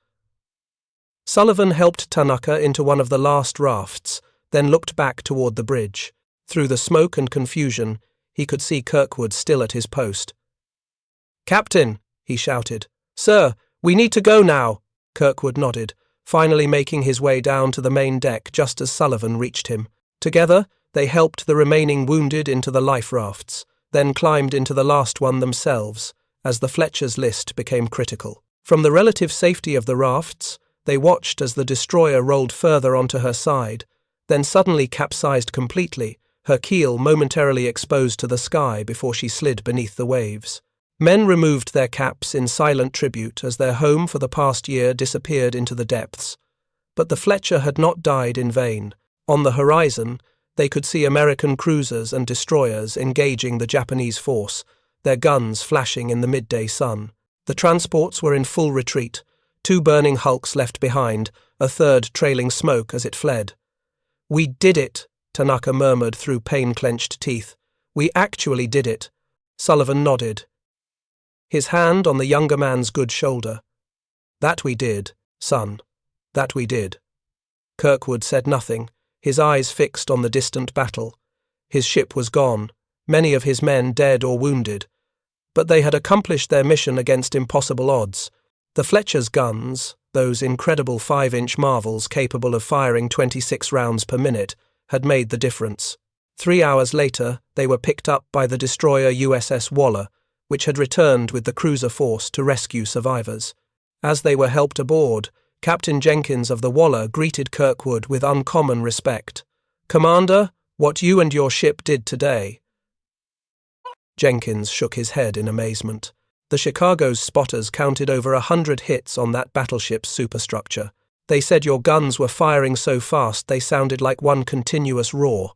Sullivan helped Tanaka into one of the last rafts, then looked back toward the bridge. Through the smoke and confusion, he could see Kirkwood still at his post. "Captain," he shouted. "Sir, we need to go now." Kirkwood nodded, finally making his way down to the main deck just as Sullivan reached him. Together, they helped the remaining wounded into the life rafts, then climbed into the last one themselves, as the Fletcher's list became critical. From the relative safety of the rafts, they watched as the destroyer rolled further onto her side, then suddenly capsized completely, her keel momentarily exposed to the sky before she slid beneath the waves. Men removed their caps in silent tribute as their home for the past year disappeared into the depths. But the Fletcher had not died in vain. On the horizon, they could see American cruisers and destroyers engaging the Japanese force, their guns flashing in the midday sun. The transports were in full retreat, 2 burning hulks left behind, a third trailing smoke as it fled. "We did it," Tanaka murmured through pain-clenched teeth. "We actually did it." Sullivan nodded, his hand on the younger man's good shoulder. "That we did, son. That we did." Kirkwood said nothing, his eyes fixed on the distant battle. His ship was gone, many of his men dead or wounded. But they had accomplished their mission against impossible odds. The Fletcher's guns, those incredible 5-inch marvels capable of firing 26 rounds per minute, had made the difference. 3 hours later, they were picked up by the destroyer USS Waller, which had returned with the cruiser force to rescue survivors. As they were helped aboard, Captain Jenkins of the Waller greeted Kirkwood with uncommon respect. "Commander, what you and your ship did today." Jenkins shook his head in amazement. The Chicago's spotters counted over 100 hits on that battleship's superstructure. They said your guns were firing so fast they sounded like one continuous roar.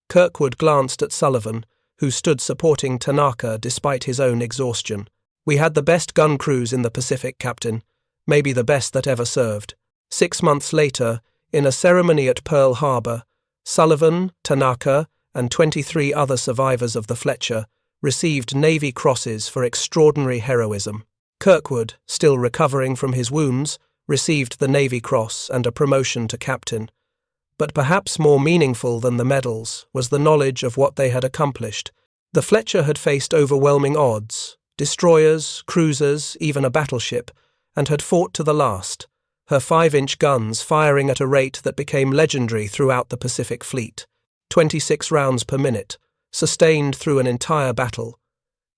Kirkwood glanced at Sullivan, who stood supporting Tanaka despite his own exhaustion. "We had the best gun crews in the Pacific, Captain. Maybe the best that ever served." 6 months later, in a ceremony at Pearl Harbor, Sullivan, Tanaka, and 23 other survivors of the Fletcher received Navy crosses for extraordinary heroism. Kirkwood, still recovering from his wounds, received the Navy Cross and a promotion to captain. But perhaps more meaningful than the medals was the knowledge of what they had accomplished. The Fletcher had faced overwhelming odds, destroyers, cruisers, even a battleship, and had fought to the last, her 5-inch guns firing at a rate that became legendary throughout the Pacific Fleet. 26 rounds per minute, sustained through an entire battle.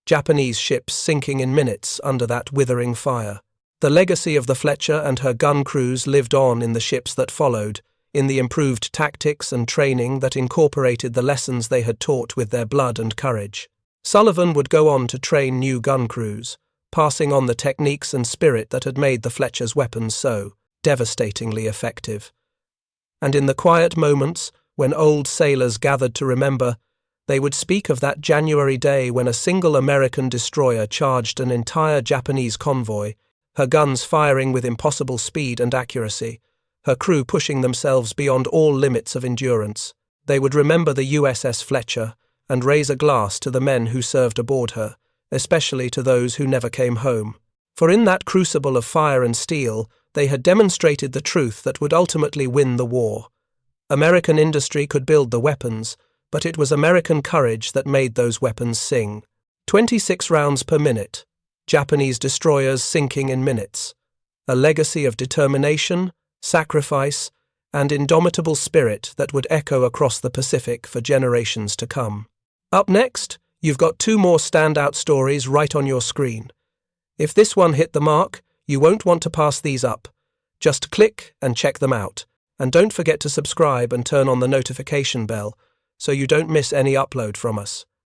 Japanese ships sinking in minutes under that withering fire. The legacy of the Fletcher and her gun crews lived on in the ships that followed, in the improved tactics and training that incorporated the lessons they had taught with their blood and courage. Sullivan would go on to train new gun crews, passing on the techniques and spirit that had made the Fletcher's weapons so devastatingly effective. And in the quiet moments, when old sailors gathered to remember, they would speak of that January day when a single American destroyer charged an entire Japanese convoy, her guns firing with impossible speed and accuracy, her crew pushing themselves beyond all limits of endurance. They would remember the USS Fletcher and raise a glass to the men who served aboard her, especially to those who never came home. For in that crucible of fire and steel, they had demonstrated the truth that would ultimately win the war. American industry could build the weapons, but it was American courage that made those weapons sing. 26 rounds per minute, Japanese destroyers sinking in minutes. A legacy of determination, sacrifice, and indomitable spirit that would echo across the Pacific for generations to come. Up next, you've got 2 more standout stories right on your screen. If this one hit the mark, you won't want to pass these up. Just click and check them out. And don't forget to subscribe and turn on the notification bell so you don't miss any upload from us.